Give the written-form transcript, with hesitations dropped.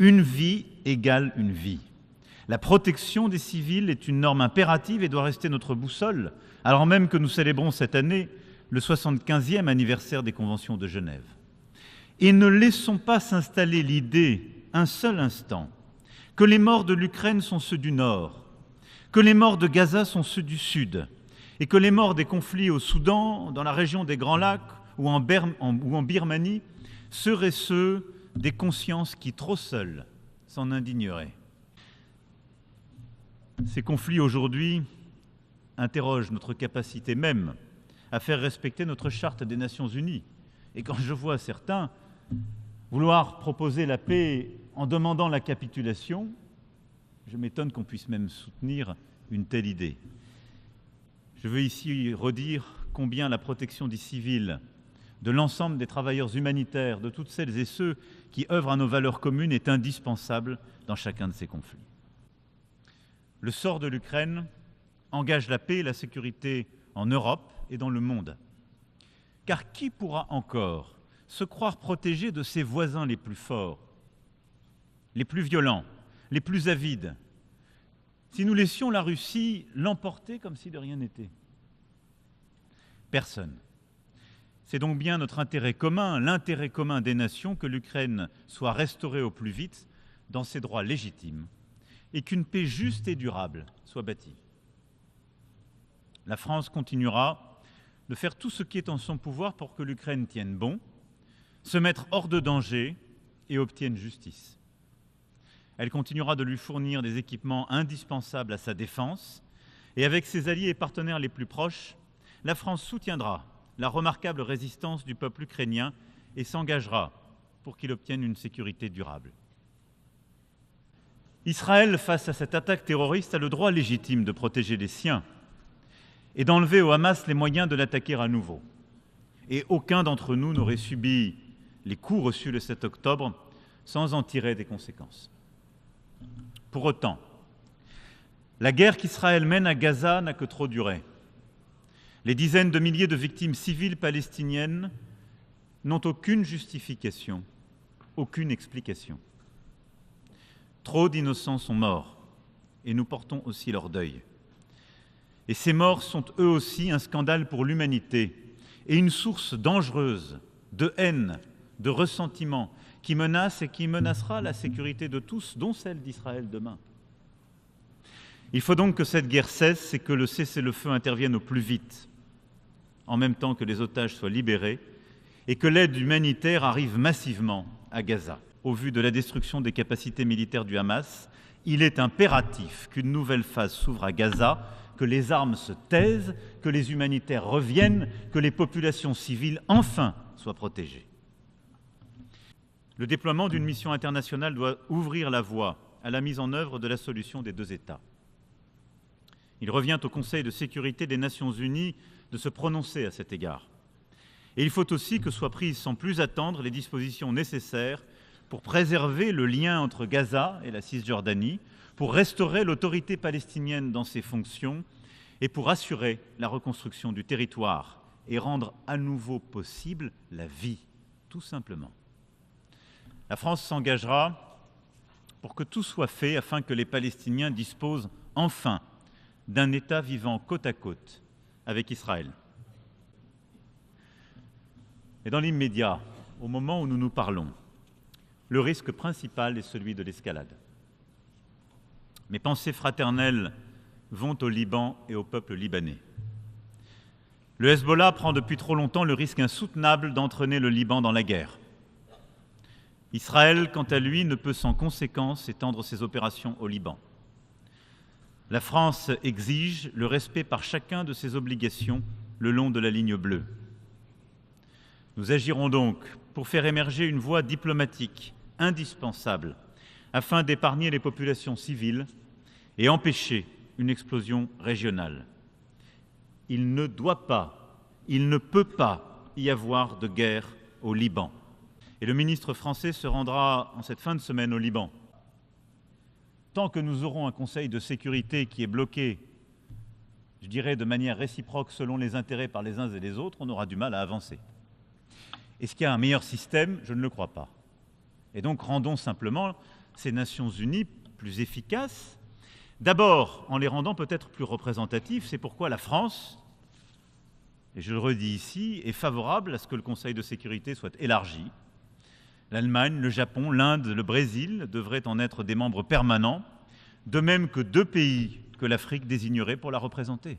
Une vie égale une vie. La protection des civils est une norme impérative et doit rester notre boussole, alors même que nous célébrons cette année le 75e anniversaire des Conventions de Genève. Et ne laissons pas s'installer l'idée, un seul instant, que les morts de l'Ukraine sont ceux du Nord, que les morts de Gaza sont ceux du Sud, et que les morts des conflits au Soudan, dans la région des Grands Lacs ou en Birmanie seraient ceux des consciences qui, trop seules, s'en indigneraient. Ces conflits aujourd'hui interrogent notre capacité même à faire respecter notre charte des Nations Unies. Et quand je vois certains vouloir proposer la paix en demandant la capitulation, je m'étonne qu'on puisse même soutenir une telle idée. Je veux ici redire combien la protection des civils, de l'ensemble des travailleurs humanitaires, de toutes celles et ceux qui œuvrent à nos valeurs communes est indispensable dans chacun de ces conflits. Le sort de l'Ukraine engage la paix et la sécurité en Europe et dans le monde. Car qui pourra encore se croire protégé de ses voisins les plus forts, les plus violents, les plus avides, si nous laissions la Russie l'emporter comme si de rien n'était? Personne. C'est donc bien notre intérêt commun, l'intérêt commun des nations, que l'Ukraine soit restaurée au plus vite dans ses droits légitimes et qu'une paix juste et durable soit bâtie. La France continuera de faire tout ce qui est en son pouvoir pour que l'Ukraine tienne bon, se mette hors de danger et obtienne justice. Elle continuera de lui fournir des équipements indispensables à sa défense et avec ses alliés et partenaires les plus proches, la France soutiendra la remarquable résistance du peuple ukrainien et s'engagera pour qu'il obtienne une sécurité durable. Israël, face à cette attaque terroriste, a le droit légitime de protéger les siens et d'enlever au Hamas les moyens de l'attaquer à nouveau. Et aucun d'entre nous n'aurait subi les coups reçus le 7 octobre sans en tirer des conséquences. Pour autant, la guerre qu'Israël mène à Gaza n'a que trop duré. Les dizaines de milliers de victimes civiles palestiniennes n'ont aucune justification, aucune explication. Trop d'innocents sont morts et nous portons aussi leur deuil. Et ces morts sont eux aussi un scandale pour l'humanité et une source dangereuse de haine, de ressentiment qui menace et qui menacera la sécurité de tous, dont celle d'Israël demain. Il faut donc que cette guerre cesse et que le cessez-le-feu intervienne au plus vite, en même temps que les otages soient libérés et que l'aide humanitaire arrive massivement à Gaza. Au vu de la destruction des capacités militaires du Hamas, il est impératif qu'une nouvelle phase s'ouvre à Gaza, que les armes se taisent, que les humanitaires reviennent, que les populations civiles, enfin, soient protégées. Le déploiement d'une mission internationale doit ouvrir la voie à la mise en œuvre de la solution des deux États. Il revient au Conseil de sécurité des Nations Unies de se prononcer à cet égard. Et il faut aussi que soient prises sans plus attendre les dispositions nécessaires pour préserver le lien entre Gaza et la Cisjordanie, pour restaurer l'autorité palestinienne dans ses fonctions et pour assurer la reconstruction du territoire et rendre à nouveau possible la vie, tout simplement. La France s'engagera pour que tout soit fait afin que les Palestiniens disposent enfin d'un État vivant côte à côte avec Israël. Et dans l'immédiat, au moment où nous nous parlons, le risque principal est celui de l'escalade. Mes pensées fraternelles vont au Liban et au peuple libanais. Le Hezbollah prend depuis trop longtemps le risque insoutenable d'entraîner le Liban dans la guerre. Israël, quant à lui, ne peut sans conséquence étendre ses opérations au Liban. La France exige le respect par chacun de ses obligations le long de la ligne bleue. Nous agirons donc pour faire émerger une voie diplomatique indispensable afin d'épargner les populations civiles et empêcher une explosion régionale. Il ne doit pas, il ne peut pas y avoir de guerre au Liban. Et le ministre français se rendra en cette fin de semaine au Liban. Tant que nous aurons un Conseil de sécurité qui est bloqué, je dirais de manière réciproque selon les intérêts par les uns et les autres, on aura du mal à avancer. Est-ce qu'il y a un meilleur système? Je ne le crois pas. Et donc rendons simplement ces Nations Unies plus efficaces, d'abord en les rendant peut-être plus représentatifs. C'est pourquoi la France, et je le redis ici, est favorable à ce que le Conseil de sécurité soit élargi. L'Allemagne, le Japon, l'Inde, le Brésil devraient en être des membres permanents, de même que 2 pays que l'Afrique désignerait pour la représenter.